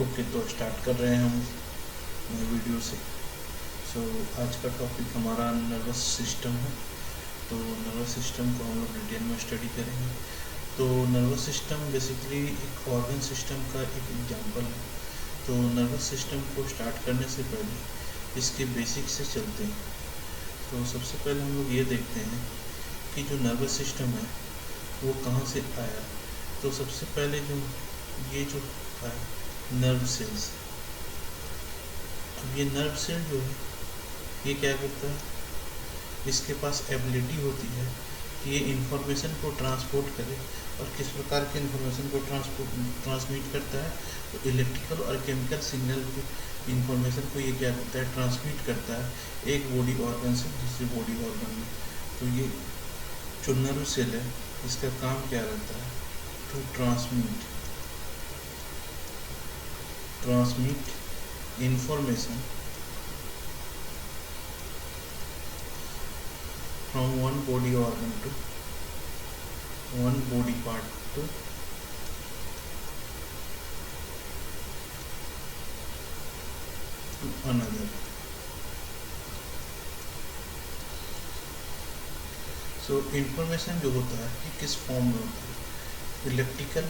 Okay, तो start कर रहे हैं हम नए वीडियो से। आज का टॉपिक हमारा नर्वस सिस्टम है। तो नर्वस सिस्टम को हम लोग डिटेल में स्टडी करेंगे। तो नर्वस सिस्टम बेसिकली एक ऑर्गन सिस्टम का एक एग्जांपल है। तो नर्वस सिस्टम को स्टार्ट करने से पहले इसके बेसिक से चलते हैं। तो सबसे पहले हम लोग ये देखते हैं कि जो नर्वस सिस्टम है वो कहाँ से आया। तो सबसे पहले जो है नर्व सेल्स। अब ये नर्व सेल जो है ये क्या करता है, इसके पास एबिलिटी होती है कि ये इंफॉर्मेशन को ट्रांसपोर्ट करे। और किस प्रकार के इंफॉर्मेशन को ट्रांसमिट करता है, तो इलेक्ट्रिकल और केमिकल सिग्नल की इंफॉर्मेशन को ये क्या करता है, ट्रांसमिट करता है एक बॉडी ऑर्गन से दूसरे बॉडी ऑर्गन में। तो ये जो नर्व सेल है इसका काम क्या रहता है, to transmit information from one body organ to one body part to another. So information जो होता है कि किस फॉर्म में होता है, इलेक्ट्रिकल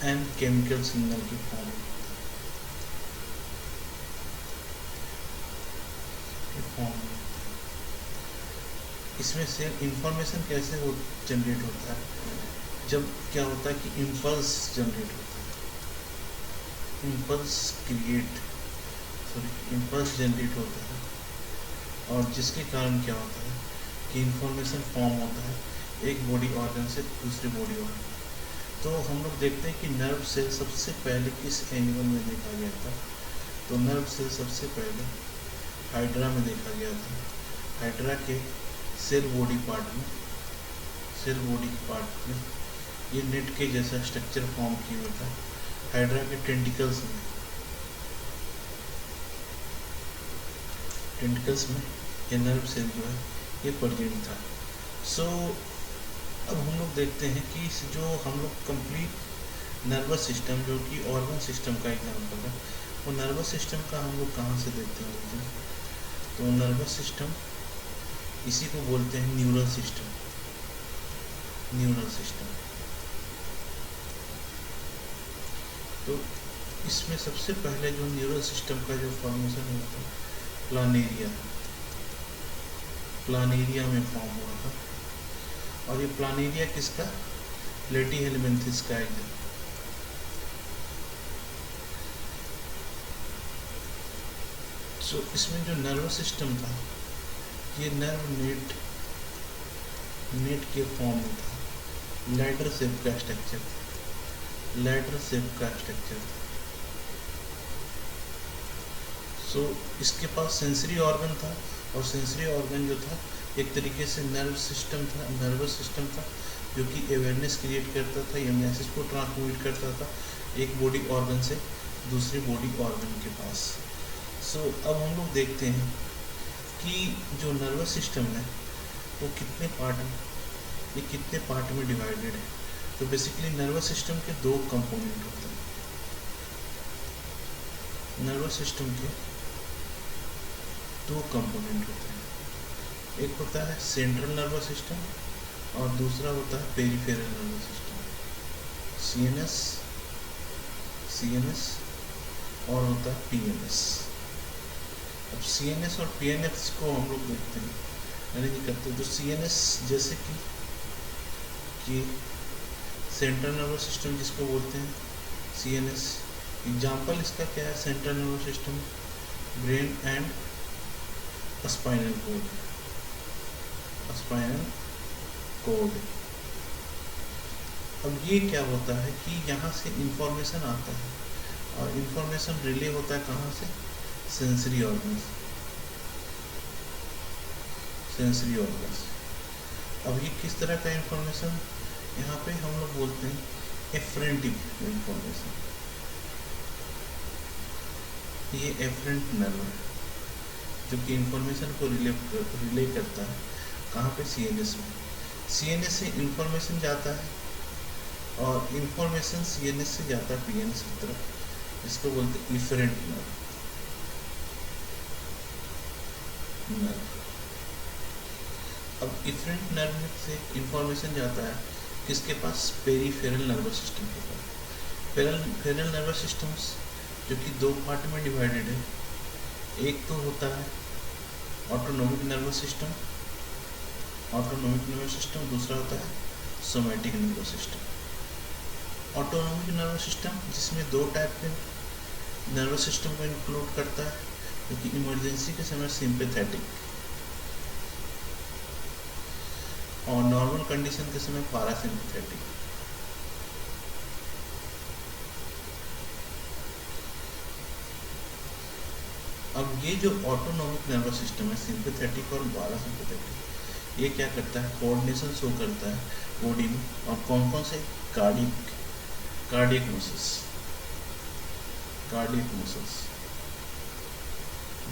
एंड केमिकल सिग्नल की फॉर्म में। इसमें से इंफॉर्मेशन कैसे जनरेट होता है, जब क्या होता है कि इम्पल्स जनरेट होता है, इम्पल्स जनरेट होता है। और जिसके कारण क्या होता है कि इंफॉर्मेशन फॉर्म होता है एक बॉडी ऑर्गन से दूसरे बॉडी ऑर्गन। तो हम लोग देखते हैं कि नर्व सेल सबसे पहले किस एनिमल में देखा गया था। तो नर्व सेल सबसे पहले हाइड्रा में देखा गया था। हाइड्रा के सेल बॉडी पार्ट में ये नेट के जैसा स्ट्रक्चर फॉर्म किया हुआ था। हाइड्रा के टेंटिकल्स में ये नर्व सेल जो है ये प्रेजेंट था। अब हम लोग देखते हैं कि जो हम लोग कंप्लीट नर्वस सिस्टम जो कि ऑर्गन सिस्टम का एग्जाम्पल है, वो नर्वस सिस्टम का हम लोग कहाँ से देखते हैं। तो नर्वस सिस्टम इसी को बोलते हैं न्यूरल सिस्टम। तो इसमें सबसे पहले जो न्यूरल सिस्टम का जो फॉर्मेशन हुआ था प्लानेरिया में फॉर्म हुआ था। और ये प्लानेरिया किसका, प्लेटीहेलमिन्थेस का है। इसमें जो नर्वस सिस्टम था ये नर्व नेट के फॉर्म में था। लैडर शेप का स्ट्रक्चर था। इसके पास सेंसरी ऑर्गन था, और सेंसरी ऑर्गन जो था एक तरीके से नर्वस सिस्टम था जो कि अवेयरनेस क्रिएट करता था या मैसेज को ट्रांसमिट करता था एक बॉडी ऑर्गन से दूसरे बॉडी ऑर्गन के पास। अब हम लोग देखते हैं कि जो नर्वस सिस्टम है वो कितने पार्ट में डिवाइडेड है। तो बेसिकली नर्वस सिस्टम के दो कंपोनेंट होते हैं। नर्वस सिस्टम के दो कंपोनेंट होते हैं, एक होता है सेंट्रल नर्वस सिस्टम और दूसरा होता है पेरिफेरल नर्वस सिस्टम, सीएनएस और होता है पीएनएस। अब सीएनएस और पीएनएस को हम लोग देखते हैं, मैंने करते हैं। तो सीएनएस जैसे कि सेंट्रल नर्वस सिस्टम जिसको बोलते हैं सीएनएस, एग्जाम्पल इसका क्या है, central nervous system, brain and spinal cord. अब ये क्या होता है कि यहाँ से इंफॉर्मेशन आता है और इंफॉर्मेशन रिले होता है कहाँ से, सेंसरी ऑर्गन से। अब ये किस तरह का इंफॉर्मेशन, यहाँ पे हम लोग बोलते हैं एफरेंट इंफॉर्मेशन। ये एफरेंट नर्व है जो कि इंफॉर्मेशन को रिले करता है कहाँ पे, सीएनएस में। सीएनएस से इंफॉर्मेशन जाता है और इंफॉर्मेशन सीएनएस से जाता है पीएनएस की तरफ, इसको बोलते हैं इफरेंट नर्व। अब इफरेंट नर्व से इंफॉर्मेशन जाता है किसके पास, पेरीफेरल नर्वस सिस्टम के पास। फेरल नर्वस सिस्टम्स जो कि दो पार्ट में डिवाइडेड है, एक तो होता है ऑटोनोमिक नर्वस सिस्टम, दूसरा होता है somatic nervous system. Autonomic nervous system जिसमें दो टाइप के नर्वस सिस्टम को इंक्लूड करता है, क्योंकि इमरजेंसी के समय सिंपैथेटिक और नॉर्मल कंडीशन के समय पैरासिम्पैथेटिक। अब ये जो ऑटोनोमिक नर्वस सिस्टम है, सिंपैथेटिक और पैरासिम्पैथेटिक, ये क्या करता है, कोऑर्डिनेशन शो करता है बॉडी में। और कौन कौन से, cardiac muscles,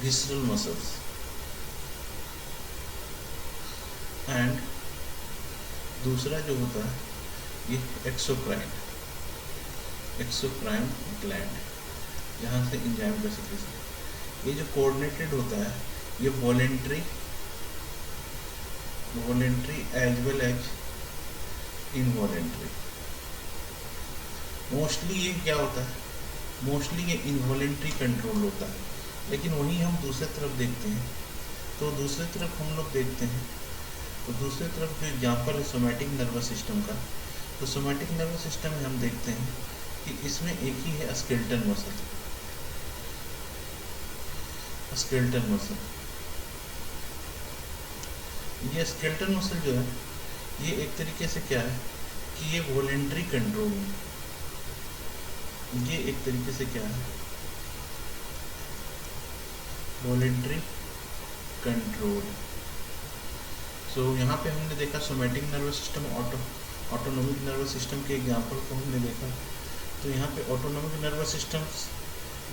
visceral muscles and दूसरा जो होता है ये एक्सोक्राइन ग्लैंड, जहाँ से एंजाइम का सिक्रेशन। ये जो कोऑर्डिनेटेड होता है ये voluntary as well as involuntary. Mostly ये क्या होता है, मोस्टली ये इनवॉलेंट्री कंट्रोल होता है, लेकिन वही हम दूसरी तरफ देखते हैं। तो दूसरी तरफ हम लोग देखते हैं, तो दूसरी तरफ जो एग्जाम्पल है सोमैटिक नर्वस सिस्टम का, तो सोमैटिक नर्वस सिस्टम में हम देखते हैं कि इसमें एक ही है स्केलेटल मसल। ये स्केलेटल मसल जो है ये एक तरीके से क्या है कि ये वॉलेंट्री कंट्रोल है। ये एक तरीके से क्या है, वॉलेंट्री कंट्रोल। सो यहाँ पे हमने देखा somatic nervous system, autonomic nervous system के एग्जांपल को हमने देखा। तो यहाँ पे ऑटोनोमिक नर्वस सिस्टम्स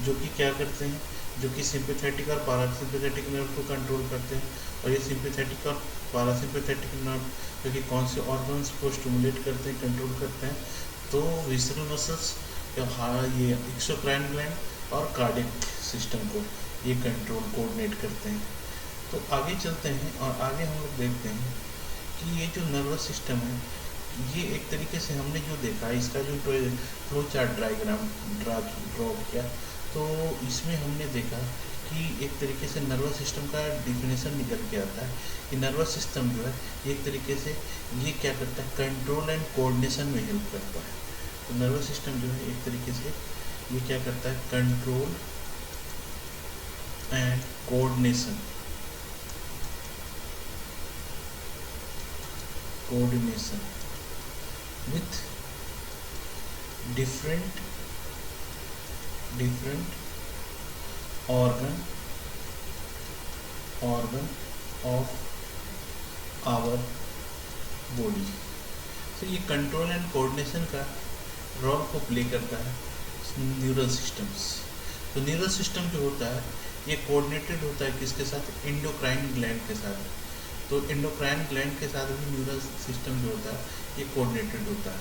जो कि क्या करते हैं, जो कि सिंपैथेटिक और पैरासिम्पैथेटिक नर्व को कंट्रोल करते हैं। और ये सिंपैथेटिक और पैरासिम्पैथेटिक नर्व जो कि कौन से ऑर्गन्स को स्टिमुलेट करते हैं, कंट्रोल करते हैं, तो विसरल मसल्स या ये एक्सोक्राइन ग्लैंड और कार्डियक सिस्टम को ये कंट्रोल कोऑर्डिनेट करते हैं। तो आगे चलते हैं और आगे हम लोग देखते हैं कि ये जो नर्वस सिस्टम है ये एक तरीके से हमने जो देखा है, इसका जो फ्लो चार्ट डायग्राम ड्रॉ किया, तो इसमें हमने देखा कि एक तरीके से नर्वस सिस्टम का डिफिनेशन निकल के आता है कि नर्वस सिस्टम जो है एक तरीके से ये क्या करता है, कंट्रोल एंड कोऑर्डिनेशन में हेल्प करता है। तो नर्वस सिस्टम जो है एक तरीके से ये क्या करता है, control and coordination with different organ of our body। तो ये कंट्रोल एंड कोऑर्डिनेशन का रोल को प्ले करता है न्यूरल सिस्टम्स। तो न्यूरल सिस्टम जो होता है ये कोऑर्डिनेटेड होता है किसके साथ, एंडोक्राइन ग्लैंड के साथ। तो एंडोक्राइन ग्लैंड के साथ भी न्यूरल सिस्टम जो होता है ये कोऑर्डिनेटेड होता है।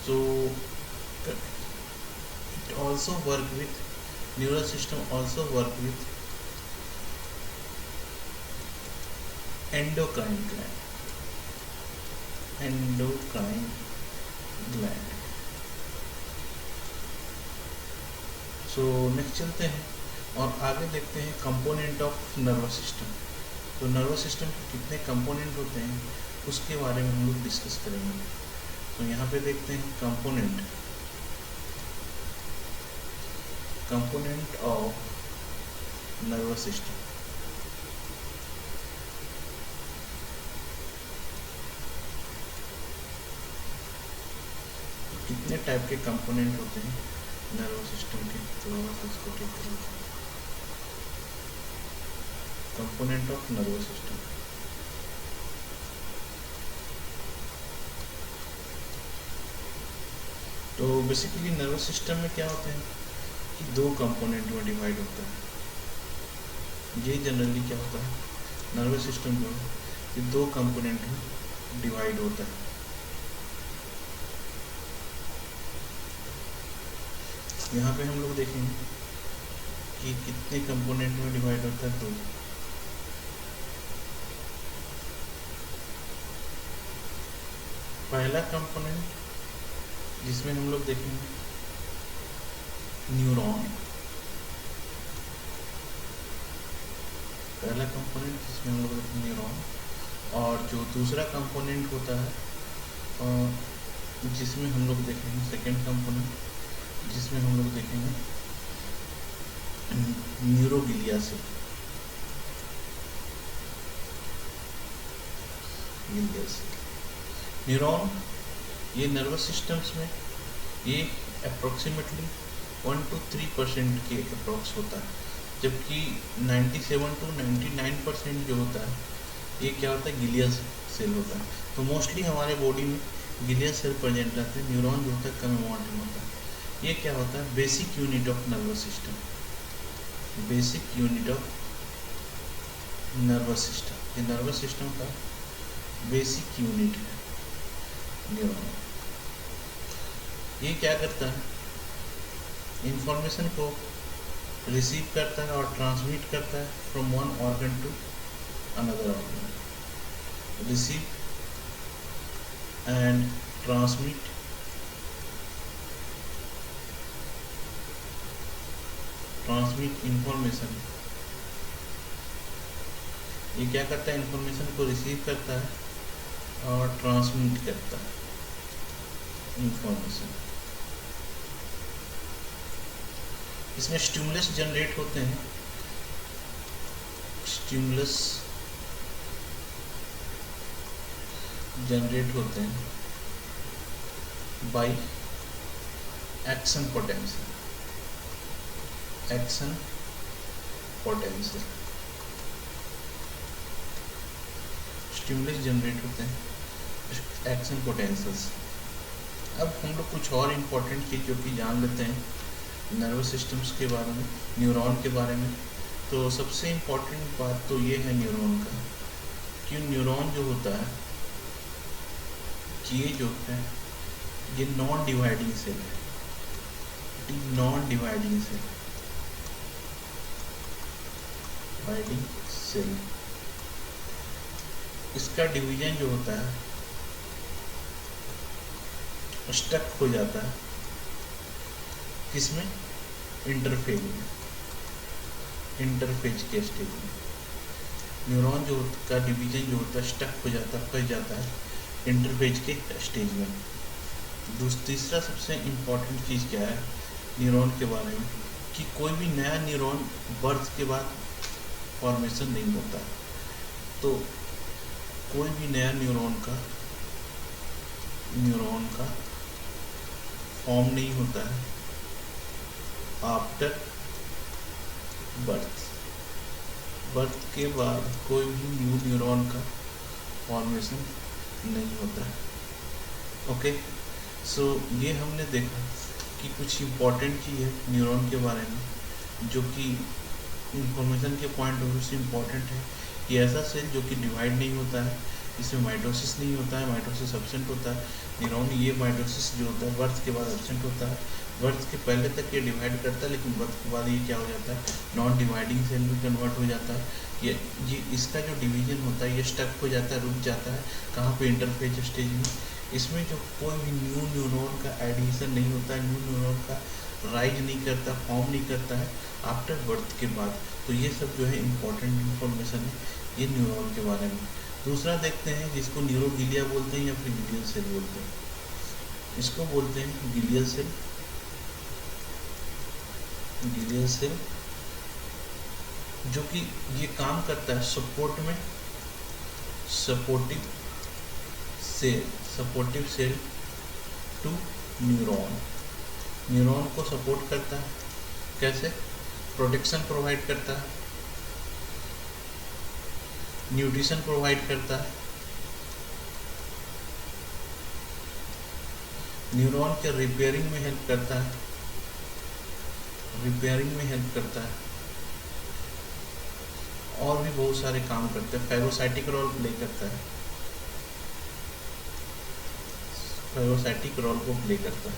So it also work with, neural system also work with endocrine gland. So next चलते हैं और आगे देखते हैं कंपोनेंट ऑफ नर्वस सिस्टम। तो नर्वस सिस्टम के कितने कंपोनेंट होते हैं उसके बारे में हम लोग डिस्कस करेंगे। तो यहाँ पे देखते हैं कंपोनेंट ऑफ नर्वस सिस्टम। कितने टाइप के कंपोनेंट होते हैं नर्वस सिस्टम के, तो इसको ठीक करेंगे। कंपोनेंट ऑफ नर्वस सिस्टम, तो बेसिकली नर्वस सिस्टम में क्या होते हैं कि दो कंपोनेंट में डिवाइड होता है। ये जनरली क्या होता है, नर्वस सिस्टम जो है ये दो कंपोनेंट में डिवाइड होता है। यहाँ पे हम लोग देखेंगे कि कितने कंपोनेंट में डिवाइड होता है, 2। पहला कंपोनेंट जिसमें हम लोग देखेंगे न्यूरॉन, पहला कंपोनेंट जिसमें हम लोग देखेंगे न्यूरॉन। और जो दूसरा कंपोनेंट होता है जिसमें हम लोग देखेंगे सेकेंड कंपोनेंट जिसमें हम लोग देखेंगे न्यूरोग्लिया सेल। न्यूरॉन ये नर्वस सिस्टम्स में ये अप्रोक्सीमेटली 1 to 3% के अप्रोक्स होता है, जबकि 97 to 99% जो होता है ये क्या होता है, गिलिया सेल होता है। तो मोस्टली हमारे बॉडी में गिलिया सेल प्रेजेंट रहते हैं। न्यूरॉन जो होता है कम अमाउंट में होता है। ये क्या होता है, basic unit of nervous system, basic unit of nervous system. ये नर्वस सिस्टम का बेसिक यूनिट है न्यूरॉन। ये क्या करता है, इंफॉर्मेशन को रिसीव करता है और ट्रांसमिट करता है from one organ to another organ. Receive and transmit information. ये क्या करता है, इंफॉर्मेशन को रिसीव करता है और ट्रांसमिट करता है इंफॉर्मेशन। इसमें स्टिमुलस जनरेट होते हैं, स्टिमुलस जनरेट होते हैं by action potential, action potential. Stimulus generate होते हैं एक्शन पोटेंशियल से। अब हम लोग कुछ और इम्पोर्टेंट चीज़ जो कि जान लेते हैं नर्वस सिस्टम्स के बारे में, न्यूरॉन के बारे में। तो सबसे इम्पोर्टेंट बात तो ये है न्यूरॉन का कि न्यूरॉन जो होता है ये जो है ये नॉन डिवाइडिंग सेल है, non dividing cell, dividing cell. इसका डिवीजन जो होता है स्टक हो जाता है किसमें, इंटरफेज में, इंटरफेज के स्टेज में। न्यूरॉन जो का डिवीजन जो होता है स्टक हो जाता है, फंस जाता है इंटरफेज के स्टेज में। तीसरा सबसे इम्पोर्टेंट चीज़ क्या है न्यूरॉन के बारे में कि कोई भी नया न्यूरॉन बर्थ के बाद फॉर्मेशन नहीं होता। तो कोई भी नया न्यूरॉन का फॉर्म नहीं होता है आफ्टर बर्थ। बर्थ के बाद कोई भी न्यू न्यूरॉन का फॉर्मेशन नहीं होता है। ओके, सो ये हमने देखा कि कुछ इम्पोर्टेंट चीज़ है न्यूरॉन के बारे में जो कि इंफॉर्मेशन के पॉइंट ऑफ व्यू से इम्पोर्टेंट है। ये ऐसा सेल जो कि डिवाइड नहीं होता है, इसमें माइटोसिस नहीं होता है, माइटोसिस एब्सेंट होता है। न्यूरॉन ये माइटोसिस जो होता है बर्थ के बाद एब्सेंट होता है। बर्थ के पहले तक ये डिवाइड करता है, लेकिन बर्थ के बाद ये क्या हो जाता है, नॉन डिवाइडिंग सेल में कन्वर्ट हो जाता है। ये इसका जो डिवीजन होता है ये स्टक हो जाता है, रुक जाता है कहाँ पे, इंटरफेज स्टेज में। इसमें जो कोई भी न्यू न्यूरॉन का एडिशन नहीं होता है, न्यू न्यूरॉन का राइज नहीं करता, फॉर्म नहीं करता है आफ्टर बर्थ के बाद। तो ये सब जो है इम्पोर्टेंट इंफॉर्मेशन है ये न्यूरॉन के बारे में। दूसरा देखते हैं जिसको न्यूरोग्लिया बोलते हैं या फिर गिलियल सेल बोलते हैं। इसको बोलते हैं गिलियल सेल, गिलियल सेल जो कि ये काम करता है सपोर्ट में, supportive cell to neuron. Neuron को सपोर्ट करता है, कैसे, प्रोटेक्शन प्रोवाइड करता है, न्यूट्रिशन प्रोवाइड करता है, न्यूरॉन के रिपेयरिंग में हेल्प करता है, रिपेयरिंग में हेल्प करता है, और भी बहुत सारे काम करते हैं। फैगोसाइटिक रोल प्ले करता है, फैगोसाइटिक रोल को प्ले करता है।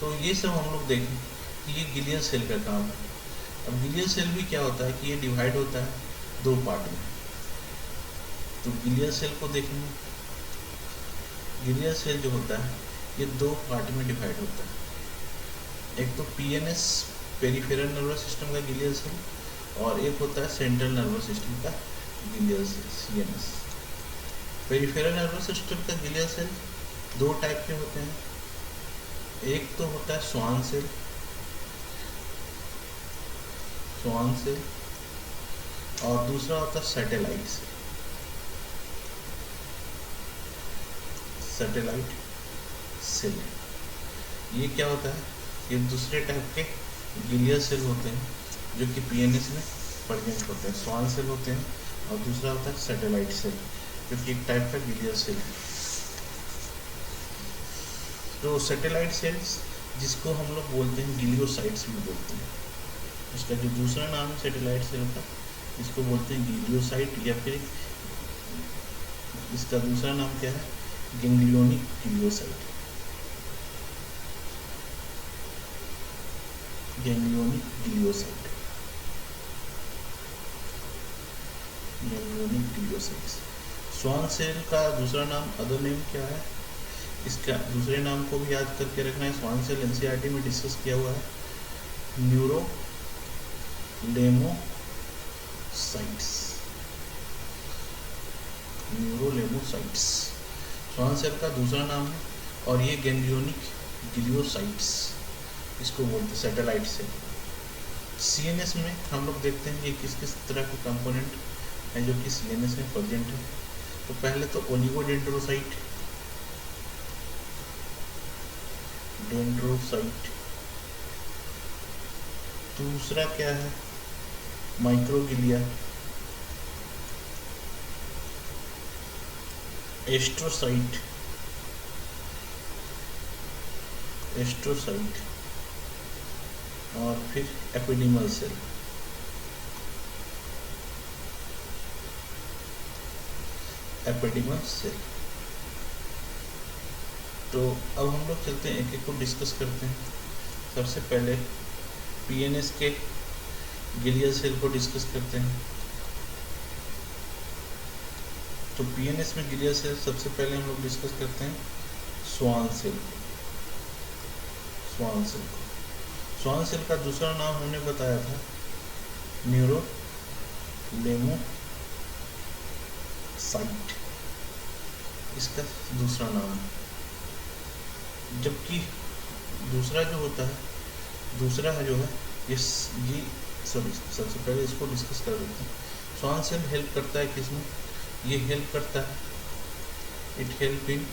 तो ये सब हम लोग देखें कि ये गिलियल सेल का काम है। अब गिलियल सेल भी क्या होता है कि ये डिवाइड होता है दो पार्ट में। तो गिलियल सेल को देखेंगे, गिलियल सेल जो होता है ये दो पार्ट में डिवाइड होता है। एक तो पीएनएस पेरिफेरल नर्वस सिस्टम का गिलियल सेल और एक होता है सेंट्रल नर्वस सिस्टम का glial cell CNS. Peripheral nervous system का गिलियल सेल दो टाइप के होते हैं। एक तो होता है स्वान सेल, स्वान सेल, और दूसरा होता है सैटेलाइट सेल, सैटेलाइट सेल। ये क्या होता है, ये दूसरे टाइप के गिलियल सेल होते हैं जो कि पीएनएस में प्रेजेंट होते हैं। स्वान सेल होते हैं और दूसरा होता है सैटेलाइट सेल जो कि एक टाइप का गिलियल सेल है। तो सैटेलाइट सेल्स जिसको हम लोग बोलते हैं गिलियोसाइट्स भी बोलते हैं, उसका जो दूसरा नाम है सैटेलाइट सेल का, इसको बोलते हैं गिलियोसाइट, या फिर इसका दूसरा नाम क्या है, ganglionic gliocyte, ganglionic gliocyte, ganglionic gliocytes. Schwann cell का दूसरा नाम, अदर नेम क्या है, इसका दूसरे नाम को भी याद करके रखना है। स्वान सेल एनसीईआरटी में डिस्कस किया हुआ है, न्यूरोलेमोसाइट्स, न्यूरोलेमोसाइट्स स्वान सेल का दूसरा नाम है। और ये गैंग्लियोनिक गिलियोसाइट्स इसको बोलते हैं सैटेलाइट सेल। सीएनएस में हम लोग देखते हैं ये किस किस तरह के कंपोनेंट हैं जो कि सीएनएस में प्रेजेंट है। तो पहले तो ओलिगोडेंड्रोसाइट, डेंड्रोसाइट, दूसरा क्या है माइक्रोगिलिया, एस्ट्रोसाइट, एस्ट्रोसाइट, और फिर एपिडीमल सेल। एपिडीमल सेल। तो अब हम लोग चलते हैं, एक एक को डिस्कस करते हैं। सबसे पहले पीएनएस के गिलियल सेल को डिस्कस करते हैं। तो पीएनएस में गिलियल सेल सबसे पहले हम लोग डिस्कस करते हैं स्वान सेल को। स्वान सेल को, स्वान सेल का दूसरा नाम हमने बताया था न्यूरोलेमोसाइट, इसका दूसरा नाम है। जबकि दूसरा जो होता है, दूसरा है जो है ये सबसे पहले इसको डिस्कस कर देते हैं। स्वान सेल हेल्प करता है किसमें, ये हेल्प करता है, it help in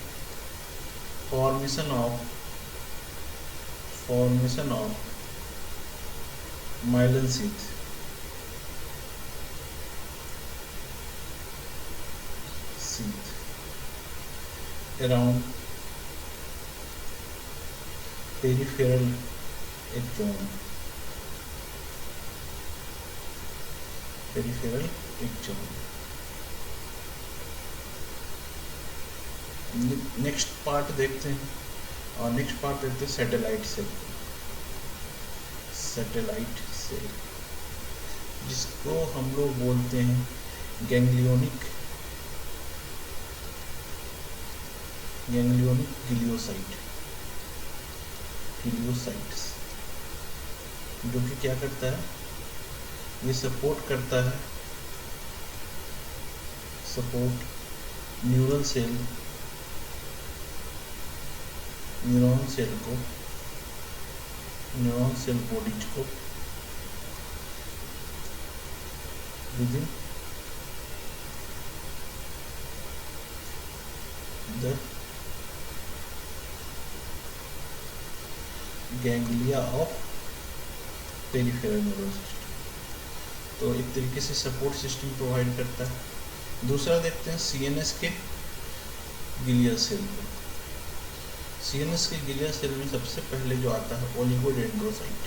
formation of myelin sheath, around peripheral axon, peripheral axon। Next part देखते हैं, और नेक्स्ट पार्ट देखते हैं सैटेलाइट सेल। सैटेलाइट सेल जिसको हम लोग बोलते हैं गैंग्लियोनिक गिलियोसाइट, गिलियोसाइट्स, जो कि क्या करता है, ये सपोर्ट करता है, सपोर्ट न्यूरॉन सेल बॉडीज को within the ganglia of peripheral nervous system. तो एक तरीके से सपोर्ट सिस्टम प्रोवाइड करता है। दूसरा देखते हैं सीएनएस के गिलियल सेल को। सीएनएस के गिलियल सेल में सबसे पहले जो आता है ओलिगोडेंड्रोसाइट,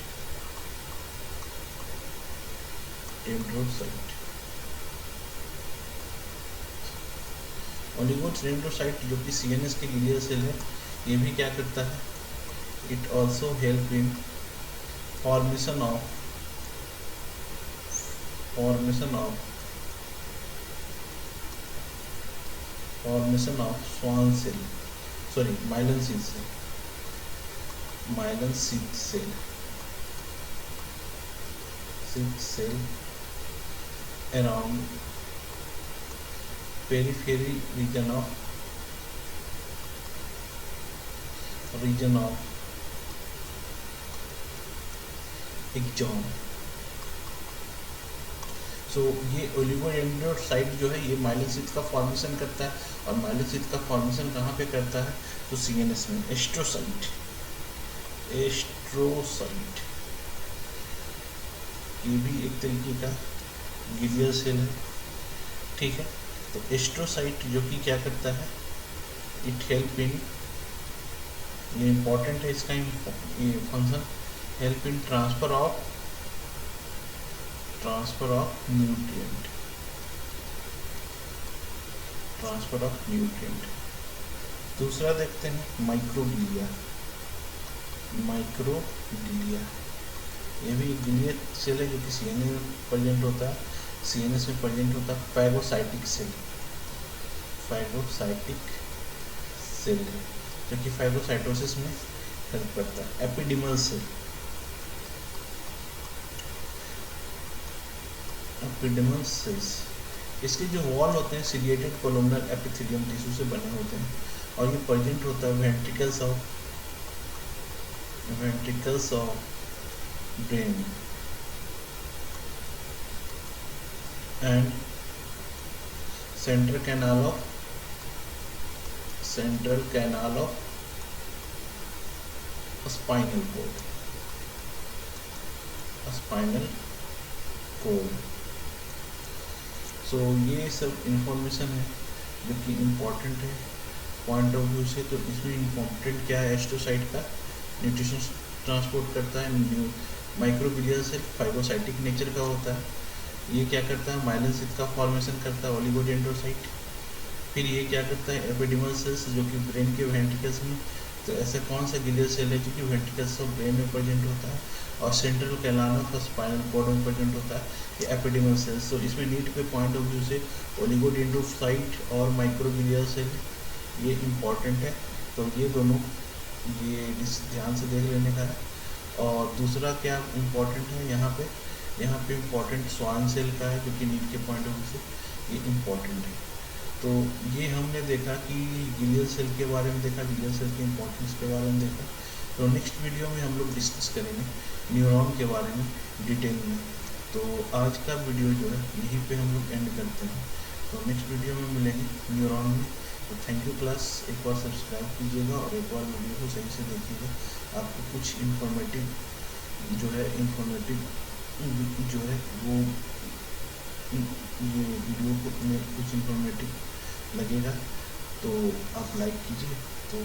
ओलिगोडेंड्रोसाइट जो कि सीएनएस के गिलियल सेल है, ये भी क्या करता है, it also help in formation of Schwann cell, sorry, myelin sheath cell around periphery region of axon. So ये ओलिगोडेंड्रोसाइट जो है ये माइलिन शीथ का फॉर्मेशन करता है, और माइलिन शीथ का फॉर्मेशन कहाँ पे करता है, तो सीएनएस में एस्ट्रोसाइट ये भी एक तरीके का गिलियल सेल है, ठीक है। तो एस्ट्रोसाइट जो कि क्या करता है, इट हेल्प इन, ये इम्पोर्टेंट है इसका ये function, help in transfer of nutrient. दूसरा देखते हैं माइक्रोग्लिया। ये भी गिलियल सेल है जो कि सीएनएस में प्रेजेंट होता है, फैगोसाइटिक सेल है जो कि फाइब्रोसाइटोसिस में हेल्प करता है। एपिडिमल सेल्स, इसके जो वॉल होते हैं सिलिएटेड कोलोमनर एपिथेलियम टिश्यू से बने होते हैं, और ये प्रेजेंट होता है ventricles of brain and central canal of spinal cord. So ये सब इंफॉर्मेशन है जो कि इम्पोर्टेंट है पॉइंट ऑफ व्यू से। तो इसमें इम्पोर्टेंट क्या है, एस्ट्रोसाइट का न्यूट्रिशन ट्रांसपोर्ट करता है, माइक्रोग्लियल सेल फाइब्रोसाइटिक नेचर का होता है, ये क्या करता है, माइलिन शीथ का फॉर्मेशन करता है, ओलिगोडेंड्रोसाइट। फिर ये क्या करता है, एपिडिमल सेल्स जो कि ब्रेन के वेंट्रिकल्स में, तो ऐसा कौन सा गिलियल सेल है जो कि वेंट्रिकल्स ऑफ ब्रेन में प्रेजेंट होता है, और central canal of spinal cord में प्रेजेंट होता है, ये एपिडिमल सेल्स। तो इसमें नीट के पॉइंट ऑफ व्यू से ओलिगोडेंड्रोसाइट और माइक्रोग्लियल सेल ये इम्पॉर्टेंट है। तो ये दोनों ये ध्यान से देख लेने का है। और दूसरा क्या इम्पोर्टेंट है यहाँ पे इम्पोर्टेंट स्वान सेल का है जो कि नीट के पॉइंट ऑफ व्यू से ये इम्पोर्टेंट है। तो ये हमने देखा कि गिलियल सेल के बारे में देखा, गिलियल सेल की इम्पोर्टेंस के बारे में देखा। तो नेक्स्ट वीडियो में हम लोग डिस्कस करेंगे न्यूरॉन के बारे में डिटेल में। तो आज का वीडियो जो है यहीं पे हम लोग एंड करते हैं, तो नेक्स्ट वीडियो में मिलेंगे न्यूरॉन में। तो थैंक यू क्लास, एक बार सब्सक्राइब कीजिएगा और एक बार वीडियो को सही से देखिएगा, आपको कुछ इन्फॉर्मेटिव जो है वो ये वीडियो को में कुछ इन्फॉर्मेटिव लगेगा, तो आप लाइक कीजिए। तो